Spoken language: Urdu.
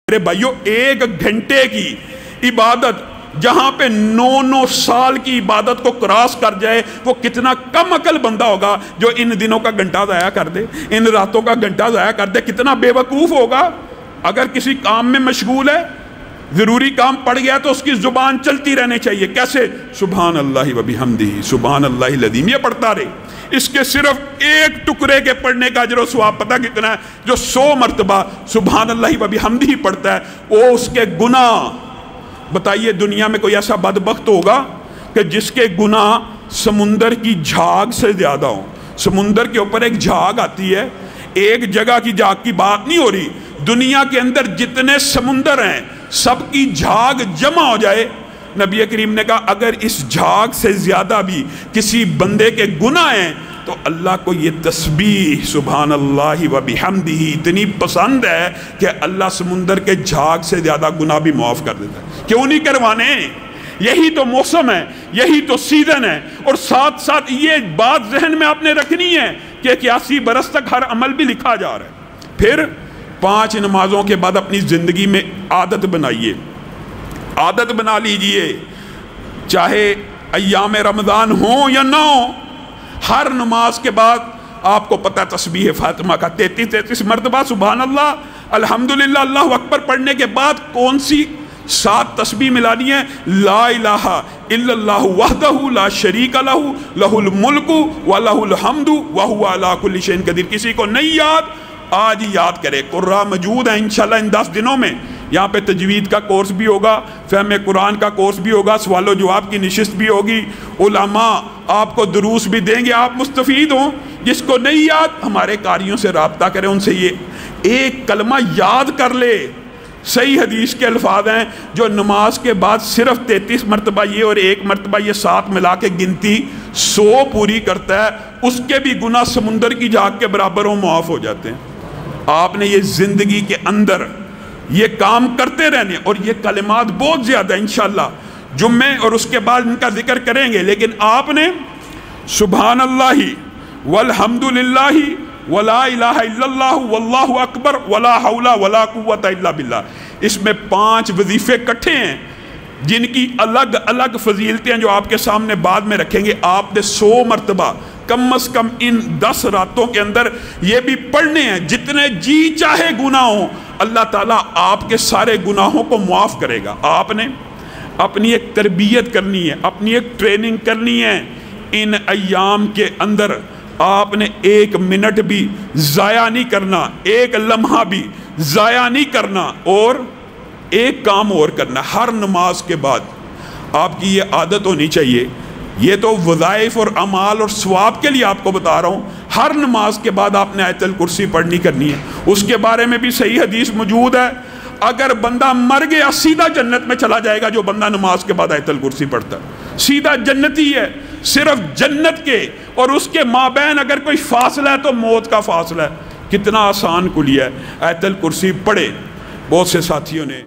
میرے بھائیو، 1 گھنٹے کی عبادت جہاں پہ 9 سال کی عبادت کو کراس کر جائے، وہ کتنا کم عقل بندہ ہوگا جو ان دنوں کا گھنٹہ ضائع کر دے، ان راتوں کا گھنٹہ ضائع کر دے؟ کتنا بے وقوف ہوگا۔ اگر کسی کام میں مشغول ہے، ضروری کام پڑ گیا تو اس کی زبان چلتی رہنے چاہیے۔ کیسے؟ سبحان اللہ و بحمدہ، سبحان اللہ العظیم، یہ پڑھتا رہے۔ اس کے صرف 1 ٹکڑے کے پڑھنے کا اجر و ثواب پتہ کتنا ہے؟ جو 100 مرتبہ سبحان اللہ و بحمدہ پڑھتا ہے، وہ اس کے گناہ، بتائیے دنیا میں کوئی ایسا بدبخت ہوگا کہ جس کے گناہ سمندر کی جھاگ سے زیادہ ہوں؟ سمندر کے اوپر ایک جھاگ آتی ہے، ایک جگہ کی جھاگ کی بات نہیں ہو رہی، دنیا کے اندر جتنے سمندر ہیں سب کی جھاگ جمع ہو جائے، نبی کریم نے کہا اگر اس جھاگ سے زیادہ بھی کسی بندے کے گناہ ہیں تو اللہ کو یہ تسبیح سبحان اللہ و بحمدہ اتنی پسند ہے کہ اللہ سمندر کے جھاگ سے زیادہ گناہ بھی معاف کر دیتا ہے۔ کیوں نہیں کروانے؟ یہی تو موسم ہے، یہی تو سیزن ہے۔ اور ساتھ ساتھ یہ بات ذہن میں آپ نے رکھنی ہے کہ 81 برس تک ہر عمل بھی لکھا جا رہا ہے۔ پھر 5 نمازوں کے بعد اپنی زندگی میں عادت بنائیے، عادت بنا لیجئے، چاہے ایام رمضان ہوں یا نہ ہوں، ہر نماز کے بعد آپ کو پتہ تسبیح فاطمہ کا 33 مرتبہ سبحان اللہ الحمدللہ اللہ اکبر پڑھنے کے بعد کون سی 7 تسبیح ملانی ہے؟ لا الہ الا اللہ وحدہ لا شریک لہ لہ الملک ولہ الحمد وہو علی کل شیء قدیر۔ کسی کو نہیں یاد، آج ہی یاد کرے۔ قرآن موجود ہیں انشاءاللہ ان 10 دنوں میں، یہاں پہ تجوید کا کورس بھی ہوگا، فہم قرآن کا کورس بھی ہوگا، سوال و جواب کی نشست بھی ہوگی، علماء آپ کو دروس بھی دیں گے، آپ مستفید ہوں۔ جس کو نہیں یاد ہمارے قاریوں سے رابطہ کریں، ان سے یہ ایک کلمہ یاد کر لے۔ صحیح حدیث کے الفاظ ہیں، جو نماز کے بعد صرف 33 مرتبہ یہ اور 1 مرتبہ یہ 7 ملا کے گنتی 100 پوری کرتا ہے، اس کے بھی گناہ سمندر کی جھاگ کے برابر ہوں، معاف ہو جاتے ہیں۔ آپ نے یہ زندگی کے اندر یہ کام کرتے رہنے، اور یہ کلمات بہت زیادہ انشاءاللہ جمعے اور اس کے بعد ان کا ذکر کریں گے، لیکن آپ نے سبحان اللہ والحمدللہ ولا الہ الا اللہ واللہ اکبر ولا حول ولا قوت الا باللہ، اس میں 5 وظیفے کٹھے ہیں جن کی الگ الگ فضیلتیں جو آپ کے سامنے بعد میں رکھیں گے۔ آپ نے 100 مرتبہ کم از کم ان 10 راتوں کے اندر یہ بھی پڑھنے ہیں، جتنے جی چاہے گناہ ہوں اللہ تعالیٰ آپ کے سارے گناہوں کو معاف کرے گا۔ آپ نے اپنی ایک تربیت کرنی ہے، اپنی ایک ٹریننگ کرنی ہے۔ ان ایام کے اندر آپ نے 1 منٹ بھی ضائع نہیں کرنا، 1 لمحہ بھی ضائع نہیں کرنا، اور ایک کام اور کرنا، ہر نماز کے بعد آپ کی یہ عادت ہونی چاہیے۔ یہ تو وظائف اور اعمال اور ثواب کے لیے آپ کو بتا رہا ہوں، ہر نماز کے بعد آپ نے آیت الکرسی پڑھنی کرنی ہے۔ اس کے بارے میں بھی صحیح حدیث موجود ہے، اگر بندہ مر گیا سیدھا جنت میں چلا جائے گا جو بندہ نماز کے بعد آیت الکرسی پڑھتا ہے، سیدھا جنتی ہے۔ صرف جنت کے اور اس کے مابین اگر کوئی فاصلہ ہے تو موت کا فاصلہ ہے۔ کتنا آسان کلیہ ہے، آیت الکرسی پڑھے۔ بہت سے ساتھیوں نے